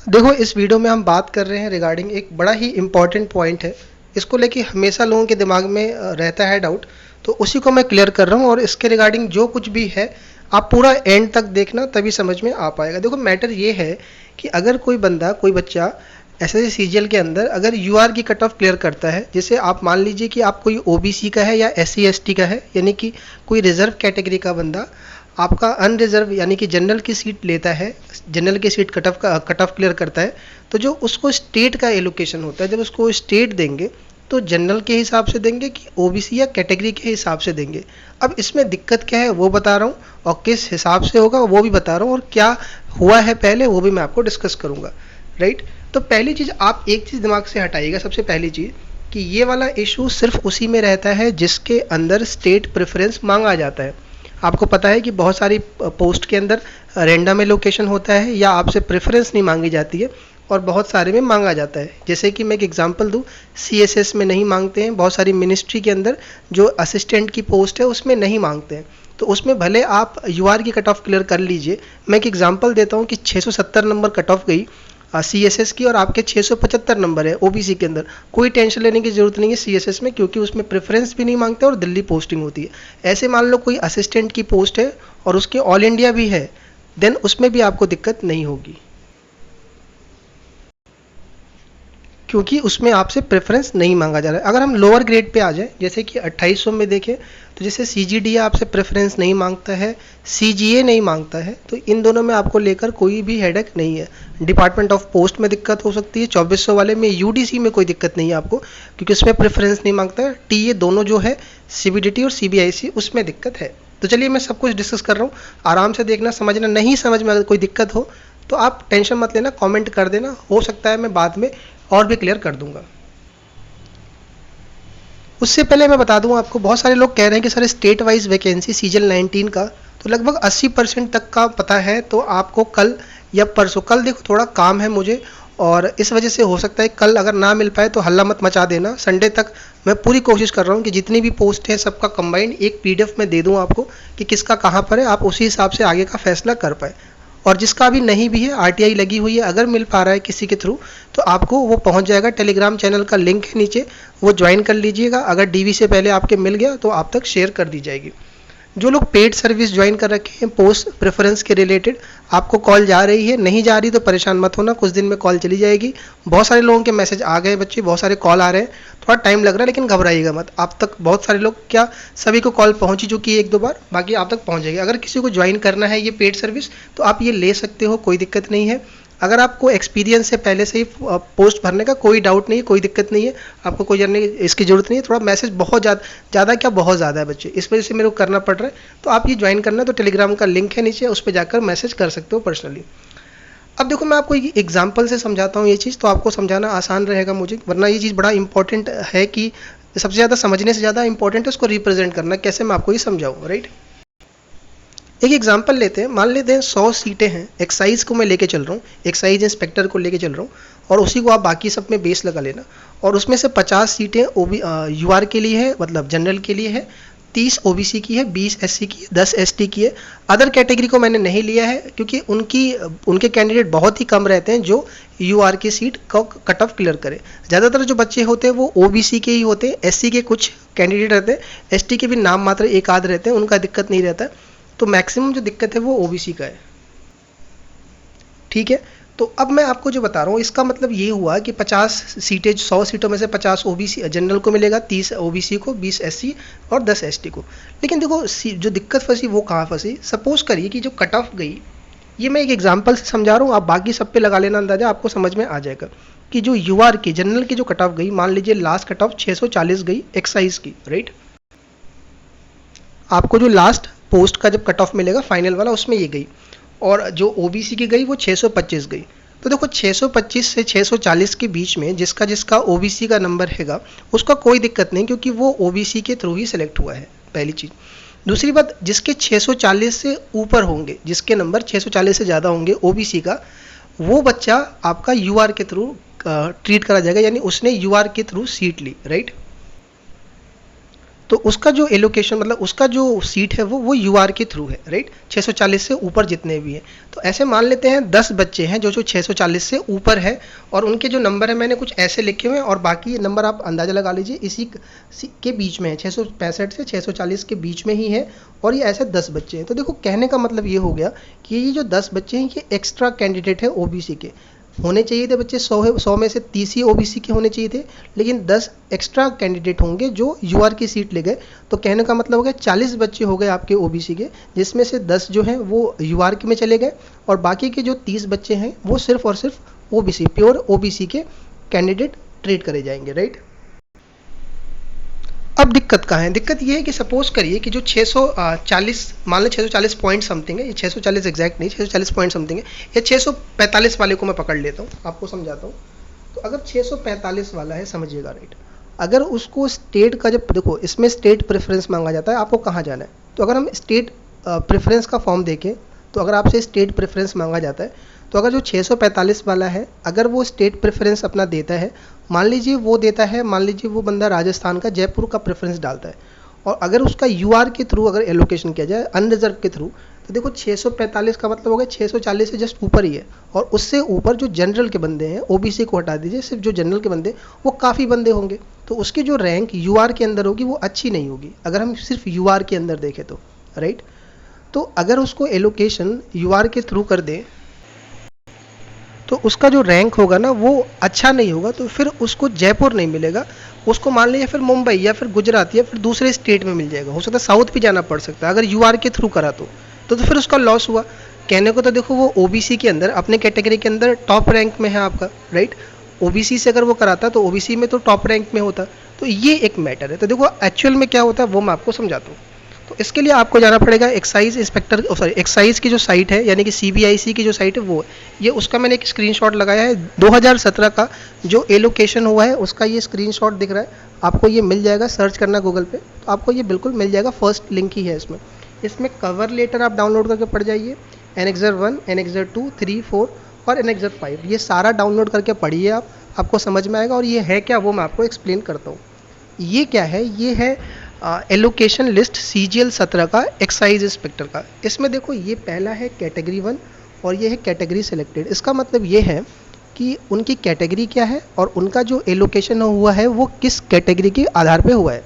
देखो, इस वीडियो में हम बात कर रहे हैं रिगार्डिंग एक बड़ा ही इम्पॉर्टेंट पॉइंट है। इसको लेके हमेशा लोगों के दिमाग में रहता है डाउट, तो उसी को मैं क्लियर कर रहा हूँ। और इसके रिगार्डिंग जो कुछ भी है आप पूरा एंड तक देखना, तभी समझ में आ पाएगा। देखो, मैटर ये है कि अगर कोई बंदा, कोई बच्चा एसएससी सीजीएल के अंदर अगर यूआर की कट ऑफ क्लियर करता है, जैसे आप मान लीजिए कि आप कोई ओबीसी का है या एससी एसटी का है, यानी कि कोई रिजर्व कैटेगरी का बंदा आपका अनरिजर्व यानी कि जनरल की सीट लेता है, जनरल की सीट कट ऑफ क्लियर करता है, तो जो उसको स्टेट का एलोकेशन होता है, जब उसको स्टेट देंगे तो जनरल के हिसाब से देंगे कि ओबीसी या कैटेगरी के हिसाब से देंगे। अब इसमें दिक्कत क्या है वो बता रहा हूँ, और किस हिसाब से होगा वो भी बता रहा हूँ, और क्या हुआ है पहले वो भी मैं आपको डिस्कस करूँगा। राइट, तो पहली चीज़ आप एक चीज़ दिमाग से हटाइएगा, सबसे पहली चीज़ कि ये वाला इशू सिर्फ उसी में रहता है जिसके अंदर स्टेट प्रेफरेंस मांगा जाता है। आपको पता है कि बहुत सारी पोस्ट के अंदर रैंडम एलोकेशन होता है या आपसे प्रेफरेंस नहीं मांगी जाती है, और बहुत सारे में मांगा जाता है। जैसे कि मैं एक एग्जांपल दूं, सीएसएस में नहीं मांगते हैं, बहुत सारी मिनिस्ट्री के अंदर जो असिस्टेंट की पोस्ट है उसमें नहीं मांगते हैं, तो उसमें भले आप यूआर की कट ऑफ क्लियर कर लीजिए। मैं एक एग्जांपल देता हूं कि 670 नंबर कट ऑफ गई सीएसएस की और आपके 675 नंबर है ओबीसी के अंदर, कोई टेंशन लेने की जरूरत नहीं है सीएसएस में, क्योंकि उसमें प्रेफरेंस भी नहीं मांगते और दिल्ली पोस्टिंग होती है। ऐसे मान लो कोई असिस्टेंट की पोस्ट है और उसके ऑल इंडिया भी है, देन उसमें भी आपको दिक्कत नहीं होगी, क्योंकि उसमें आपसे प्रेफरेंस नहीं मांगा जा रहा है। अगर हम लोअर ग्रेड पे आ जाए, जैसे कि 2800 में देखें, तो जैसे सीजीडी आपसे प्रेफरेंस नहीं मांगता है, सीजीए नहीं मांगता है, तो इन दोनों में आपको लेकर कोई भी हेडेक नहीं है। डिपार्टमेंट ऑफ पोस्ट में दिक्कत हो सकती है, 2400 वाले में, यूडीसी में कोई दिक्कत नहीं है आपको, क्योंकि उसमें प्रेफरेंस नहीं मांगता है। टीए दोनों जो है सीबीडीटी और सीबीआईसी, उसमें दिक्कत है। तो चलिए मैं सब कुछ डिस्कस कर रहा हूँ, आराम से देखना, समझना। नहीं समझ में अगर कोई दिक्कत हो तो आप टेंशन मत लेना, कमेंट कर देना, हो सकता है मैं बाद में और भी क्लियर कर दूंगा। उससे पहले मैं बता दूं आपको, बहुत सारे लोग कह रहे हैं कि सर स्टेट वाइज वैकेंसी सीजल 19 का तो लगभग 80% तक का पता है, तो आपको कल या परसों, कल देखो थोड़ा काम है मुझे और इस वजह से हो सकता है कल अगर ना मिल पाए तो हल्ला मत मचा देना। संडे तक मैं पूरी कोशिश कर रहा हूँ कि जितनी भी पोस्ट है सबका कंबाइंड एक पीडीएफ में दे दूँ आपको कि किसका कहाँ पर है, आप उसी हिसाब से आगे का फैसला कर पाए। और जिसका अभी नहीं भी है, आरटीआई लगी हुई है, अगर मिल पा रहा है किसी के थ्रू तो आपको वो पहुंच जाएगा। टेलीग्राम चैनल का लिंक है नीचे, वो ज्वाइन कर लीजिएगा। अगर डीवी से पहले आपके मिल गया तो आप तक शेयर कर दी जाएगी। जो लोग पेड सर्विस ज्वाइन कर रखे हैं पोस्ट प्रेफरेंस के रिलेटेड, आपको कॉल जा रही है, नहीं जा रही तो परेशान मत होना, कुछ दिन में कॉल चली जाएगी। बहुत सारे लोगों के मैसेज आ गए बच्चे, बहुत सारे कॉल आ रहे हैं, थोड़ा टाइम लग रहा है, लेकिन घबराइएगा मत। आप तक बहुत सारे लोग, क्या सभी को कॉल पहुंच ही चुकी है एक दो बार, बाकी आप तक पहुंच जाएगी। अगर किसी को ज्वाइन करना है ये पेड सर्विस तो आप ये ले सकते हो, कोई दिक्कत नहीं है। अगर आपको एक्सपीरियंस है पहले से ही पोस्ट भरने का, कोई डाउट नहीं है, कोई दिक्कत नहीं है, आपको कोई जानने इसकी ज़रूरत नहीं है। थोड़ा मैसेज बहुत ज़्यादा क्या बहुत ज़्यादा है बच्चे, इस वजह से मेरे को करना पड़ रहा है। तो आप ये ज्वाइन करना है तो टेलीग्राम का लिंक है नीचे, उस पर जाकर मैसेज कर सकते हो पर्सनली। अब देखो, मैं आपको एग्जाम्पल से समझाता हूँ ये चीज़, तो आपको समझाना आसान रहेगा मुझे, वरना ये चीज़ बड़ा इंपॉर्टेंट है कि सबसे ज़्यादा समझने से ज़्यादा इंपॉर्टेंट है उसको रिप्रेजेंट करना, कैसे मैं आपको ये समझाऊँ। राइट, एक एग्जांपल लेते हैं, मान लेते हैं 100 सीटें हैं, एक्साइज को मैं लेके चल रहा हूँ, एक्साइज इंस्पेक्टर को लेके चल रहा हूँ, और उसी को आप बाकी सब में बेस लगा लेना। और उसमें से 50 सीटें यूआर के लिए है, मतलब जनरल के लिए है, 30 ओबीसी की है, 20 एससी की है, 10 एसटी की है। अदर कैटेगरी को मैंने नहीं लिया है क्योंकि उनके कैंडिडेट बहुत ही कम रहते हैं जो यूआर की सीट को कट ऑफ क्लियर करें। ज़्यादातर जो बच्चे होते हैं वो ओबीसी के ही होते हैं, एससी के कुछ कैंडिडेट रहते हैं, एसटी के भी नाम मात्र एक आध रहते हैं, उनका दिक्कत नहीं रहता। तो मैक्सिमम जो दिक्कत है वो ओबीसी का है। ठीक है, तो अब मैं आपको जो बता रहा हूँ इसका मतलब ये हुआ कि 50 सीटें, 100 सीटों में से 50 ओबीसी जनरल को मिलेगा, 30 ओबीसी को, 20 एससी और 10 एसटी को। लेकिन देखो जो दिक्कत फंसी वो कहाँ फंसी, सपोज करिए कि जो कट ऑफ गई, ये मैं एक एग्जांपल से समझा रहा हूँ, आप बाकी सब पे लगा लेना अंदाजा, आपको समझ में आ जाएगा कि जो यूआर की जनरल की जो कट ऑफ गई, मान लीजिए लास्ट कट ऑफ 640 गई एक्साइज की। राइट, आपको जो लास्ट पोस्ट का जब कट ऑफ मिलेगा फाइनल वाला, उसमें ये गई, और जो ओबीसी की गई वो 625 गई। तो देखो 625 से 640 के बीच में जिसका जिसका ओबीसी का नंबर हैगा उसका कोई दिक्कत नहीं, क्योंकि वो ओबीसी के थ्रू ही सिलेक्ट हुआ है, पहली चीज़। दूसरी बात, जिसके 640 से ऊपर होंगे, जिसके नंबर 640 से ज़्यादा होंगे ओबीसी का, वो बच्चा आपका यूआर के थ्रू ट्रीट करा जाएगा, यानी उसने यूआर के थ्रू सीट ली। राइट, तो उसका जो एलोकेशन मतलब उसका जो सीट है वो यूआर के थ्रू है, राइट। 640 से ऊपर जितने भी हैं, तो ऐसे मान लेते हैं 10 बच्चे हैं जो 640 से ऊपर है, और उनके जो नंबर है मैंने कुछ ऐसे लिखे हुए हैं, और बाकी नंबर आप अंदाज़ा लगा लीजिए इसी के बीच में है, 665 से 640 के बीच में ही है, और ये ऐसे 10 बच्चे हैं। तो देखो कहने का मतलब ये हो गया कि ये जो 10 बच्चे हैं ये एक्स्ट्रा कैंडिडेट है ओबीसी के। होने चाहिए थे बच्चे 100 में से 30 ही ओबीसी के होने चाहिए थे, लेकिन 10 एक्स्ट्रा कैंडिडेट होंगे जो यूआर की सीट ले गए। तो कहने का मतलब हो गया 40 बच्चे हो गए आपके ओबीसी के, जिसमें से 10 जो हैं वो यूआर के में चले गए, और बाकी के जो 30 बच्चे हैं वो सिर्फ और सिर्फ ओबीसी, प्योर ओबीसी के कैंडिडेट ट्रीट करे जाएंगे, राइट। अब दिक्कत कहाँ है? दिक्कत ये है कि सपोज करिए कि जो 640 मान लो 640 पॉइंट समथिंग है, ये 640 एग्जैक्ट नहीं, 640 पॉइंट समथिंग है, या 645 वाले को मैं पकड़ लेता हूँ, आपको समझाता हूँ। तो अगर 645 वाला है, समझिएगा, राइट, अगर उसको स्टेट का, जब देखो इसमें स्टेट प्रेफरेंस मांगा जाता है, आपको कहाँ जाना है, तो अगर हम स्टेट प्रेफरेंस का फॉर्म देखें, तो अगर आपसे स्टेट प्रेफरेंस मांगा जाता है, तो अगर जो 645 वाला है अगर वो स्टेट प्रेफरेंस अपना देता है, मान लीजिए वो देता है, मान लीजिए वो बंदा राजस्थान का जयपुर का प्रेफरेंस डालता है, और अगर उसका यूआर के थ्रू अगर एलोकेशन किया जाए अनरिजर्व के थ्रू, तो देखो 645 का मतलब हो गया 640 से जस्ट ऊपर ही है, और उससे ऊपर जो जनरल के बंदे हैं, ओबीसी को हटा दीजिए, सिर्फ जो जनरल के बंदे वो काफ़ी बंदे होंगे, तो उसकी जो रैंक यूआर के अंदर होगी वो अच्छी नहीं होगी, अगर हम सिर्फ यूआर के अंदर देखें तो, राइट। तो अगर उसको एलोकेशन यूआर के थ्रू कर दें तो उसका जो रैंक होगा ना वो अच्छा नहीं होगा, तो फिर उसको जयपुर नहीं मिलेगा, उसको मान लीजिए फिर मुंबई या फिर गुजरात या फिर दूसरे स्टेट में मिल जाएगा, हो सकता है साउथ भी जाना पड़ सकता है अगर यूआर के थ्रू करा तो फिर उसका लॉस हुआ। कहने को तो देखो वो ओबीसी के अंदर अपने कैटेगरी के अंदर टॉप रैंक में है आपका, राइट। ओबीसी से अगर वो कराता तो ओबीसी में तो टॉप रैंक में होता, तो ये एक मैटर है। तो देखो एक्चुअल में क्या होता है वो मैं आपको समझाता हूँ। तो इसके लिए आपको जाना पड़ेगा एक्साइज इंस्पेक्टर, सॉरी एक्साइज की जो साइट है, यानी कि सीबीआईसी की जो साइट है वो ये, उसका मैंने एक स्क्रीनशॉट लगाया है 2017 का जो एलोकेशन हुआ है उसका ये स्क्रीनशॉट दिख रहा है आपको, ये मिल जाएगा, सर्च करना गूगल पे तो आपको ये बिल्कुल मिल जाएगा, फर्स्ट लिंक ही है इसमें कवर लेटर आप डाउनलोड करके पढ़ जाइए, एनेक्सर 1, एनेक्सर 2, 3, 4 और एनेक्सर 5, ये सारा डाउनलोड करके पढ़िए आपको समझ में आएगा। और ये है क्या वो मैं आपको एक्सप्लेन करता हूँ। ये क्या है, ये है एलोकेशन लिस्ट सीजीएल 17 का एक्साइज इंस्पेक्टर का। इसमें देखो ये पहला है कैटेगरी 1 और ये है कैटेगरी सिलेक्टेड। इसका मतलब ये है कि उनकी कैटेगरी क्या है और उनका जो एलोकेशन हुआ है वो किस कैटेगरी के आधार पे हुआ है।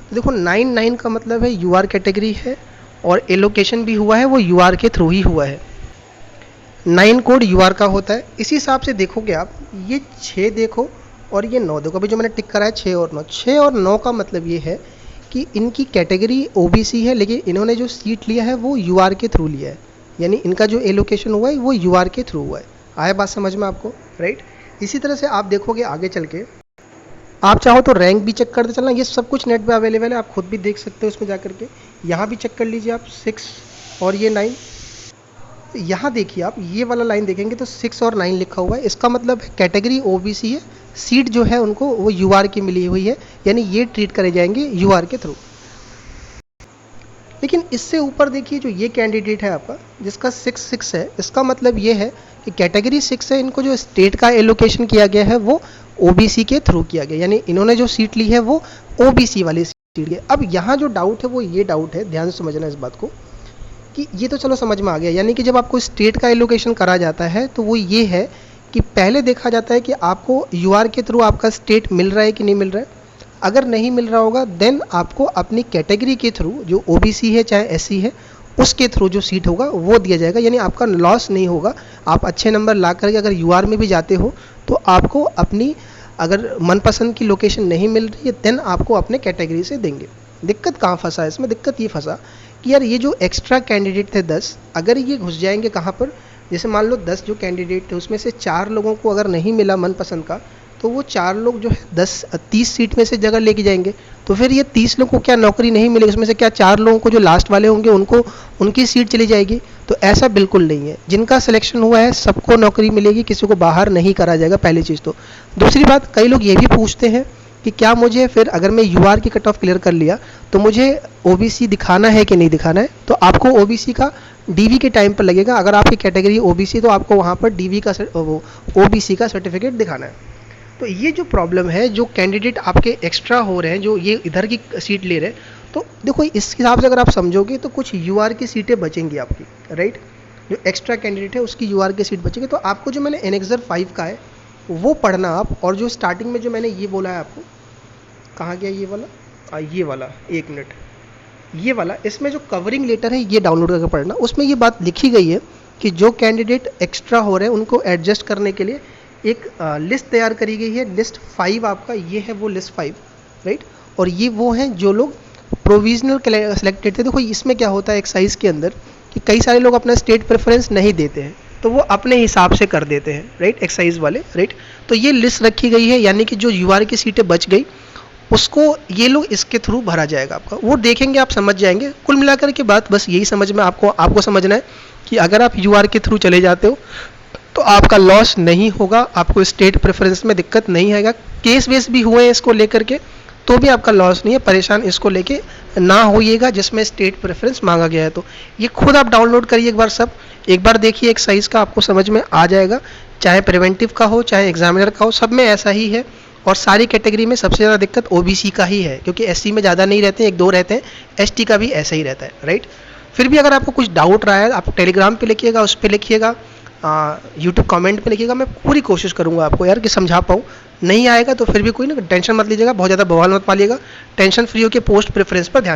तो देखो 99 का मतलब है यूआर कैटेगरी है और एलोकेशन भी हुआ है वो यूआर के थ्रू ही हुआ है। 9 कोड यूआर का होता है। इसी हिसाब से देखोगे आप, ये 6 देखो और ये 9 देखो, अभी जो मैंने टिक करा है 6 और 9, 6 और 9 का मतलब ये है कि इनकी कैटेगरी ओबीसी है लेकिन इन्होंने जो सीट लिया है वो यूआर के थ्रू लिया है, यानी इनका जो एलोकेशन हुआ है वो यूआर के थ्रू हुआ है। आया बात समझ में आपको, राइट। इसी तरह से आप देखोगे आगे चल के, आप चाहो तो रैंक भी चेक करते चलना, ये सब कुछ नेट पे अवेलेबल है, आप खुद भी देख सकते हो उसमें जा करके। यहाँ भी चेक कर लीजिए आप 6 और ये 9, यहाँ देखिए आप ये वाला लाइन देखेंगे तो 6 और 9 लिखा हुआ है, इसका मतलब कैटेगरी ओबीसी है, सीट जो है उनको वो यूआर की मिली हुई है, यानी ये ट्रीट करे जाएंगे यूआर के थ्रू। लेकिन इससे ऊपर देखिए जो ये कैंडिडेट है आपका जिसका 6 है, इसका मतलब ये है कि कैटेगरी 6 है, इनको जो स्टेट का एलोकेशन किया गया है वो ओबीसी के थ्रू किया गया, यानी इन्होंने जो सीट ली है वो ओबीसी वाली सीट है। अब यहाँ जो डाउट है वो ये डाउट है, ध्यान से समझना इस बात को, कि ये तो चलो समझ में आ गया, यानी कि जब आपको स्टेट का एलोकेशन करा जाता है तो वो ये है कि पहले देखा जाता है कि आपको यूआर के थ्रू आपका स्टेट मिल रहा है कि नहीं मिल रहा है। अगर नहीं मिल रहा होगा देन आपको अपनी कैटेगरी के थ्रू, जो ओबीसी है चाहे एससी है, उसके थ्रू जो सीट होगा वो दिया जाएगा, यानी आपका लॉस नहीं होगा। आप अच्छे नंबर ला करके अगर यूआर में भी जाते हो तो आपको अपनी अगर मनपसंद की लोकेशन नहीं मिल रही है देन आपको अपने कैटेगरी से देंगे। दिक्कत कहाँ फंसा है इसमें? दिक्कत ये फंसा कि यार ये जो एक्स्ट्रा कैंडिडेट थे 10, अगर ये घुस जाएंगे कहाँ पर, जैसे मान लो 10 जो कैंडिडेट थे उसमें से 4 लोगों को अगर नहीं मिला मनपसंद का, तो वो 4 लोग जो है 30 सीट में से जगह लेके जाएंगे, तो फिर ये 30 लोगों को क्या नौकरी नहीं मिलेगी? उसमें से क्या 4 लोगों को जो लास्ट वाले होंगे उनको उनकी सीट चली जाएगी? तो ऐसा बिल्कुल नहीं है। जिनका सिलेक्शन हुआ है सबको नौकरी मिलेगी, किसी को बाहर नहीं करा जाएगा, पहली चीज़ तो। दूसरी बात, कई लोग ये भी पूछते हैं कि क्या मुझे फिर अगर मैं यूआर की कट ऑफ क्लियर कर लिया तो मुझे ओबीसी दिखाना है कि नहीं दिखाना है? तो आपको ओबीसी का डीवी के टाइम पर लगेगा। अगर आपकी कैटेगरी ओबीसी तो आपको वहाँ पर डीवी का वो ओबीसी का सर्टिफिकेट दिखाना है। तो ये जो प्रॉब्लम है, जो कैंडिडेट आपके एक्स्ट्रा हो रहे हैं, जो ये इधर की सीट ले रहे हैं, तो देखो इस हिसाब से अगर आप समझोगे तो कुछ यूआर की सीटें बचेंगी आपकी, राइट। जो एक्स्ट्रा कैंडिडेट है उसकी यूआर की सीट बचेगी। तो आपको जो मैंने एनेक्सर 5 का है वो पढ़ना आप, और जो स्टार्टिंग में जो मैंने ये बोला है आपको, कहाँ गया ये वाला, ये वाला, एक मिनट, ये वाला, इसमें जो कवरिंग लेटर है ये डाउनलोड करके पढ़ना। उसमें ये बात लिखी गई है कि जो कैंडिडेट एक्स्ट्रा हो रहे हैं उनको एडजस्ट करने के लिए एक लिस्ट तैयार करी गई है। लिस्ट 5 आपका ये है, वो लिस्ट 5, राइट। और ये वो हैं जो लोग प्रोविजनल सेलेक्टेड थे। देखो इसमें क्या होता है एक्साइज के अंदर कि कई सारे लोग अपना स्टेट प्रेफरेंस नहीं देते हैं, तो वो अपने हिसाब से कर देते हैं, राइट, एक्साइज वाले, राइट। तो ये लिस्ट रखी गई है, यानी कि जो यूआर की सीटें बच गई उसको ये लोग इसके थ्रू भरा जाएगा आपका। वो देखेंगे, आप समझ जाएंगे। कुल मिलाकर के बात बस यही समझ में आपको समझना है कि अगर आप यूआर के थ्रू चले जाते हो तो आपका लॉस नहीं होगा, आपको स्टेट प्रेफरेंस में दिक्कत नहीं आएगा। केस वेस भी हुए हैं इसको लेकर के, तो भी आपका लॉस नहीं है। परेशान इसको लेके ना होइएगा जिसमें स्टेट प्रेफरेंस मांगा गया है। तो ये खुद आप डाउनलोड करिए एक बार, सब एक बार देखिए एक्साइज का, आपको समझ में आ जाएगा। चाहे प्रिवेंटिव का हो चाहे एग्जामिनर का हो, सब में ऐसा ही है। और सारी कैटेगरी में सबसे ज़्यादा दिक्कत ओबीसी का ही है, क्योंकि एससी में ज़्यादा नहीं रहते हैं, 1-2 रहते हैं। एसटी का भी ऐसा ही रहता है, राइट। फिर भी अगर आपको कुछ डाउट रहा है, आप टेलीग्राम पे लिखिएगा, उस पर लिखिएगा, यूट्यूब कमेंट पे लिखिएगा। मैं पूरी कोशिश करूँगा आपको यार कि समझा पाऊँ। नहीं आएगा तो फिर भी कोई ना टेंशन मत लीजिएगा, बहुत ज़्यादा बवाल मत पालिएगा। टेंशन फ्री होकर पोस्ट प्रेफरेंस पर ध्यान दीजिए।